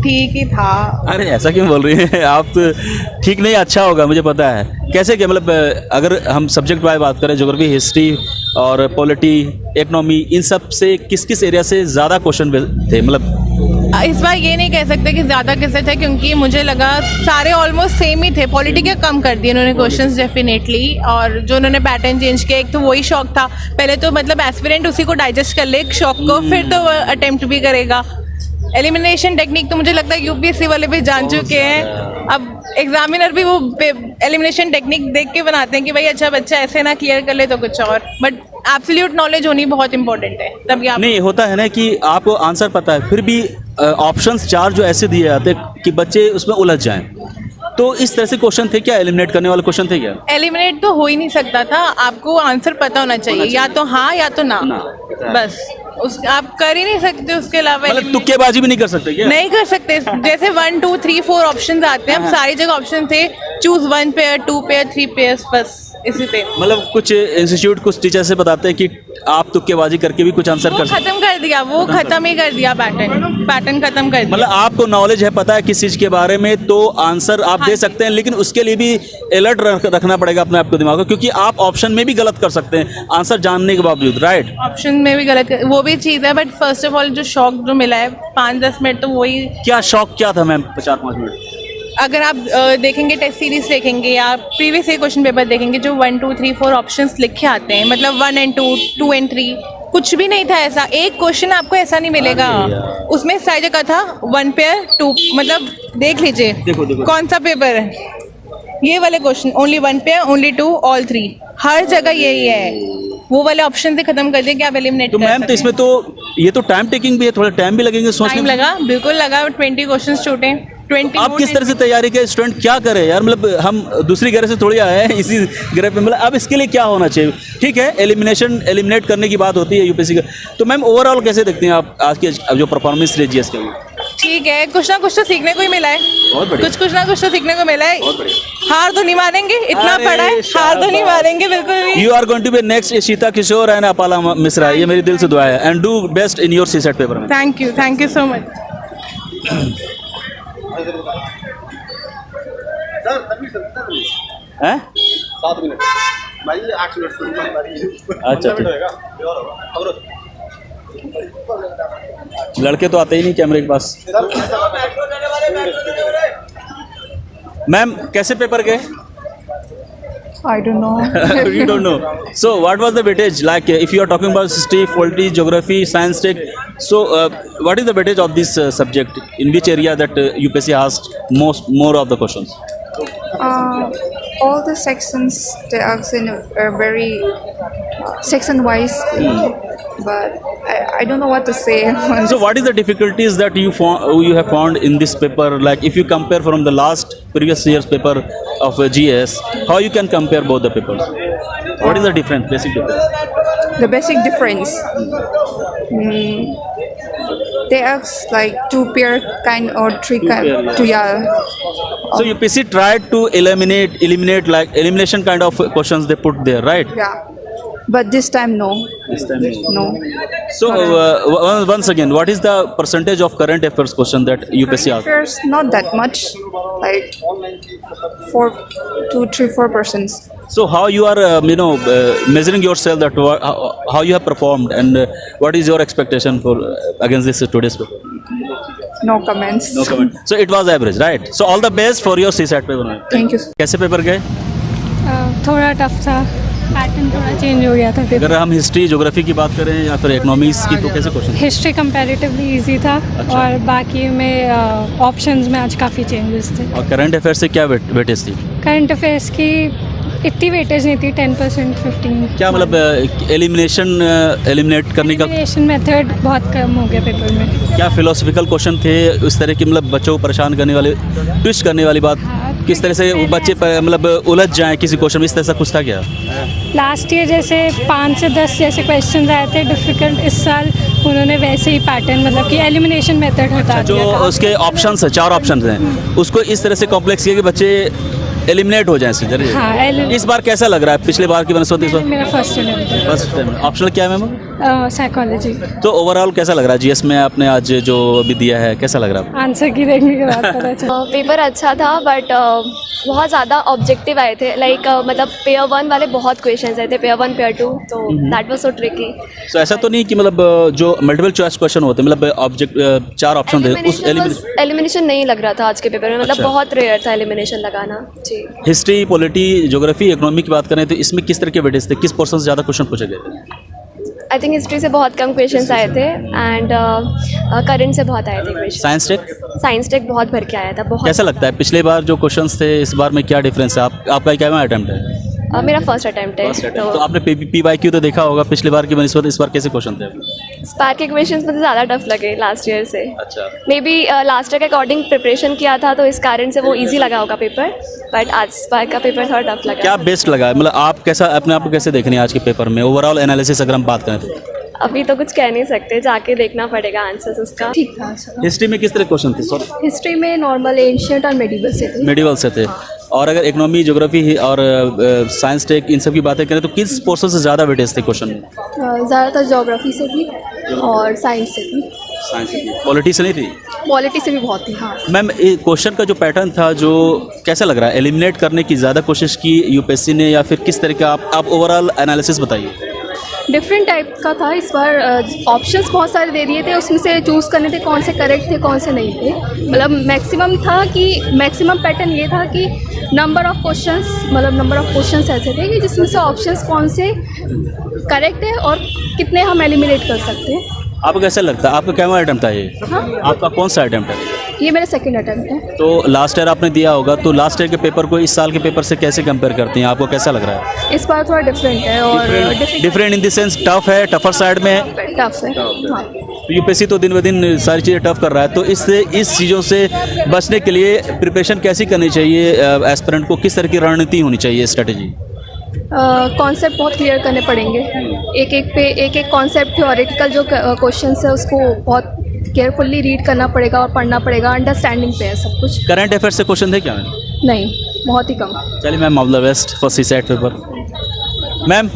ठीक ही था। अरे ऐसा क्यों बोल रही हैं आप? ठीक नहीं, अच्छा होगा, मुझे पता है। कैसे क्या मतलब, अगर हम सब्जेक्ट वाइज बात करें, ज्योग्राफी, हिस्ट्री और पॉलिटी, इकोनॉमी, इन सब से किस किस एरिया से ज़्यादा क्वेश्चन थे मतलब? इस बार ये नहीं कह सकते कि ज़्यादा किससे थे, क्योंकि मुझे लगा सारे ऑलमोस्ट सेम ही थे। पॉलिटी के कम कर दिए उन्होंने क्वेश्चंस डेफिनेटली, और जो उन्होंने पैटर्न चेंज किया, एक तो वही शौक था पहले तो, मतलब एस्पिरेंट उसी को डाइजेस्ट कर ले एक शौक को, फिर तो अटेम्प्ट भी करेगा। एलिमिनेशन टेक्निक तो मुझे लगता है यूपीएससी वाले भी जान चुके हैं। अब एग्जामिनर भी वो एलिमिनेशन टेक्निक देख के बनाते हैं कि भाई अच्छा बच्चा ऐसे ना क्लियर कर ले तो कुछ और, बट एब्सोल्यूट नॉलेज होनी बहुत इंपॉर्टेंट है तभी आप। नहीं, होता है ना कि आपको आंसर पता है, फिर भी ऑप्शंस 4 जो ऐसे दिए जाते कि बच्चे उसमें उलझ जाएं, तो इस तरह से क्वेश्चन थे क्या? एलिमिनेट करने वाले क्वेश्चन थे क्या? एलिमिनेट तो हो ही नहीं सकता था, आपको आंसर पता होना चाहिए, या तो हाँ या तो ना, बस उस आप कर ही नहीं सकते उसके अलावा। मतलब तुक्केबाजी भी नहीं कर सकते क्या? नहीं कर सकते, जैसे 1 2 3 4 ऑप्शन आते हैं, अब सारी जगह ऑप्शन थे, चूज 1 पेयर 2 पेयर 3 पेयर्स, बस इसी पे। मतलब कुछ इंस्टीट्यूट, कुछ टीचर से बताते हैं कि आप तुक्केबाजी करके भी कुछ आंसर कर सकते हैं। खत्म कर दिया, वो खत्म ही कर दिया, पैटर्न खत्म कर दिया। मतलब आपको नॉलेज है, पता है किस चीज के बारे में, तो आंसर आप दे सकते हैं, लेकिन उसके लिए भी अलर्ट रखना पड़ेगा अपने आप को, दिमाग को, क्योंकि आप ऑप्शन में भी गलत कर सकते हैं आंसर जानने के बावजूद, राइट? ऑप्शन में भी गलत, वो भी चीज़ है, बट फर्स्ट ऑफ ऑल जो शौक जो मिला है 5-10 मिनट, तो वही। क्या शौक क्या था मैम 4-5 मिनट? अगर आप देखेंगे टेस्ट सीरीज देखेंगे या प्रीवियस ईयर क्वेश्चन पेपर देखेंगे, जो 1 2 3 4 ऑप्शंस लिखे आते हैं, मतलब 1 and 2 2 and 3, कुछ भी नहीं था ऐसा, एक क्वेश्चन आपको ऐसा नहीं मिलेगा उसमें। सारी जगह था 1 पेयर 2, मतलब देख लीजिए देखो। कौन सा पेपर है ये वाले question, only 1 pair, only 2, all 3, हर जगह यही है। वो वाले ऑप्शन से खत्म कर दिए कि आप एलिमिनेट तो मैम, तो इसमें तो ये तो टाइम टेकिंग भी है, थोड़ा टाइम भी लगेंगे सोचने टाइम में। लगा, बिल्कुल लगा, 20 क्वेश्चन छूटे, 20। आप किस तरह से तैयारी के स्टूडेंट क्या करें यार? मतलब हम दूसरी ग्रह से थोड़ी आए हैं इसी ग्रह पे, मतलब अब इसके लिए क्या होना चाहिए? ठीक है, एलिमिनेट करने की बात होती है यूपीएससी का, तो मैम ओवरऑल कैसे देखते हैं आप आज की जो परफॉर्मेंस रही जीएस के? ठीक है, कुछ ना कुछ तो सीखने को ही मिला है, बहुत बढ़िया। कुछ ना कुछ तो सीखने को मिला है। बहुत बढ़िया। हार तो नहीं मानेंगे, इतना पढ़ा है, हार तो नहीं मानेंगे बिल्कुल भी। You are going to be next Ishita Kishore and Apala Mishra, ये मेरी दिल से दुआ है, and do best in your CSAT paper में। Thank you so much. हैं? 7 मिनट भाई, 8 मिनट से अच्छा ठीक। लड़के तो आते ही नहीं कैमरे के पास। मैम कैसे पेपर गए? I don't know. You don't know. So what was the weightage? Like if you are talking about history, polity, geography, science, tech. So what is the weightage of this subject? In which area that UPSC asked more of the questions? All the sections they ask in are very section wise, but I don't know what to say. So what is the difficulties that you have found in this paper? Like if you compare from the previous year's paper of GS, how you can compare both the papers? What is the difference, basic difference? The basic difference. They ask like 2 pair kind or 3 kind. pair, To, yeah. So UPSC tried to eliminate like elimination kind of questions they put there, right? Yeah. But this time no. This time No. So once again, what is the percentage of current affairs question that UPSC asked? There's not that much, like 2-3-4%. So how you are measuring yourself that how you have performed, and what is your expectation for against this today's paper? No comments. No comment. So it was average, right? So all the best for your CSAT paper. Thank you. कैसे paper गए? थोड़ा tough था, pattern थोड़ा change हो गया था paper. अगर हम हिस्ट्री, ज्योग्राफी की बात करें या फिर इकोनॉमिक्स की, तो कैसे क्वेश्चन? हिस्ट्री कंपैरेटिवली इजी था। अच्छा। और बाकी में ऑप्शंस में आज काफ़ी चेंजेस थे। और करंट अफेयर से क्या वेटेज थी? करंट अफेयर्स की इतनी वेटेज नहीं थी, 10% 15। क्या मतलब एलिमिनेट करने का एलिमिनेशन मेथड बहुत कम हो गया पेपर में। क्या फिलोसफिकल क्वेश्चन थे इस तरह की, मतलब बच्चों को परेशान करने वाले, ट्विस्ट करने वाली बात? हाँ, किस तरह से वो बच्चे मतलब उलझ जाएं किसी क्वेश्चन में, इस तरह से कुछ था क्या? लास्ट ईयर जैसे 5 से 10 जैसे क्वेश्चन आए थे डिफ़िकल्ट, इस साल उन्होंने वैसे ही पैटर्न मतलब कि एलिमिनेशन मेथड हटा जो दिया था। उसके ऑप्शंस है, 4 ऑप्शंस हैं, उसको इस तरह से कॉम्प्लेक्स किया कि बच्चे एलिमिनेट हो जाएं इसके जरिए। हाँ, इस बार कैसा लग रहा है पिछले बार की बनस्पति इस बार? मेरा फर्स्ट अटेम्प्ट है फर्स्ट टाइम। ऑप्शनल क्या है मैम? साइकोलॉजी। तो ओवरऑल कैसा लग रहा है जीएस में आपने आज जो अभी दिया है, कैसा लग रहा है? आंसर की देखने के बाद पता चला। पेपर अच्छा था बट बहुत ज़्यादा ऑब्जेक्टिव आए थे, लाइक मतलब पेयर 1 वाले बहुत क्वेश्चंस आए थे, पेयर 1 पेयर 2, तो दैट वाज सो ट्रिकी। तो ऐसा तो नहीं कि मतलब जो मल्टीपल चॉइस क्वेश्चन होते हैं, मतलब ऑब्जेक्ट 4 ऑप्शन थे उस एलिमिनेशन नहीं लग रहा था आज के पेपर में, मतलब अच्छा। बहुत रेयर था एलिमिनेशन लगाना जी। हिस्ट्री, पॉलिटी, ज्योग्राफी, इकोनॉमी की बात करें तो इसमें किस तरह के वेटेज थे, किस पोर्शन से ज़्यादा क्वेश्चन पूछे गए थे? आई थिंक हिस्ट्री से बहुत कम क्वेश्चंस आए थे एंड करंट से बहुत आए थे question. Science tech science tech बहुत भर के आया था, बहुत। कैसा लगता है पिछले बार जो क्वेश्चंस थे इस बार में क्या डिफरेंस है? आपका क्या अटेम्प्ट है? मेरा फर्स्ट अटेम्प्ट है। तो आपने PYQ तो देखा होगा पिछले बार की बनस्पत, इस बार कैसे क्वेश्चन थे? स्पार्क के क्वेश्चंस मुझे ज़्यादा टफ लगे लास्ट ईयर से। अच्छा। मे बी लास्ट ईयर के अकॉर्डिंग प्रिपरेशन किया था तो इस कारण से वो इजी लगा होगा पेपर, बट आज स्पार्क का पेपर थोड़ा टफ लगा। क्या बेस्ट लगा है? मतलब आप कैसा अपने आप को कैसे देख रहे हैं आज के पेपर में, ओवरऑल एनालिसिस अगर हम बात करें तो? अभी तो कुछ कह नहीं सकते, जाके देखना पड़ेगा आंसर्स उसका। ठीक था सर। हिस्ट्री में किस तरह क्वेश्चन थे? सॉरी, हिस्ट्री में नॉर्मल एंशियंट और मेडिवल से थे। मेडिवल से थे। और अगर इकोनॉमी, ज्योग्राफी और साइंस टेक इन सब की बातें करें तो किस पोर्शन से ज़्यादा वेटेज थे क्वेश्चन में? ज़्यादातर ज्योग्राफी से भी और साइंस से भी। साइंस की, पॉलिटी से नहीं थी? पॉलिटी से भी बहुत थी। हाँ मैम, क्वेश्चन का जो पैटर्न था जो कैसा लग रहा है? एलिमिनेट करने की ज़्यादा कोशिश की यूपीएससी ने या फिर किस तरह का? आप ओवरऑल एनालिसिस बताइए। डिफरेंट टाइप का था इस बार। ऑप्शंस बहुत सारे दे दिए थे, उसमें से चूज़ करने थे कौन से करेक्ट थे कौन से नहीं थे। मतलब मैक्सिमम था कि मैक्सिमम पैटर्न ये था कि नंबर ऑफ क्वेश्चंस ऐसे थे कि जिसमें से ऑप्शंस कौन से करेक्ट है और कितने हम एलिमिनेट कर सकते हैं। आपको कैसा लगता है? आपका क्या अटेम्प्ट था ये? हाँ, आपका कौन सा अटेम्प्ट है? ये मेरा सेकंड अटेम्प्ट है। तो लास्ट ईयर आपने दिया होगा, तो लास्ट ईयर के पेपर को इस साल के पेपर से कैसे कंपेयर करती हैं? आपको कैसा लग रहा है? इस बार थोड़ा डिफरेंट है और different in the sense tough है, टफर साइड में है। टफ है। हाँ, तो यूपीएससी तो दिन ब दिन सारी चीज़ें टफ कर रहा है, तो इस चीज़ों से बचने के लिए प्रिपरेशन कैसी करनी चाहिए? एस्पिरेंट को किस तरह की रणनीति होनी चाहिए, स्ट्रेटेजी? कॉन्सेप्ट बहुत क्लियर करने पड़ेंगे। एक कॉन्सेप्ट थ्योरेटिकल जो क्वेश्चंस है उसको बहुत केयरफुल्ली रीड करना पड़ेगा और पढ़ना पड़ेगा। अंडरस्टैंडिंग पे है सब कुछ। करंट अफेयर से क्वेश्चन थे क्या मैम? नहीं, बहुत ही कम। चलिए ma'am, all the best for CSAT paper. Ma'am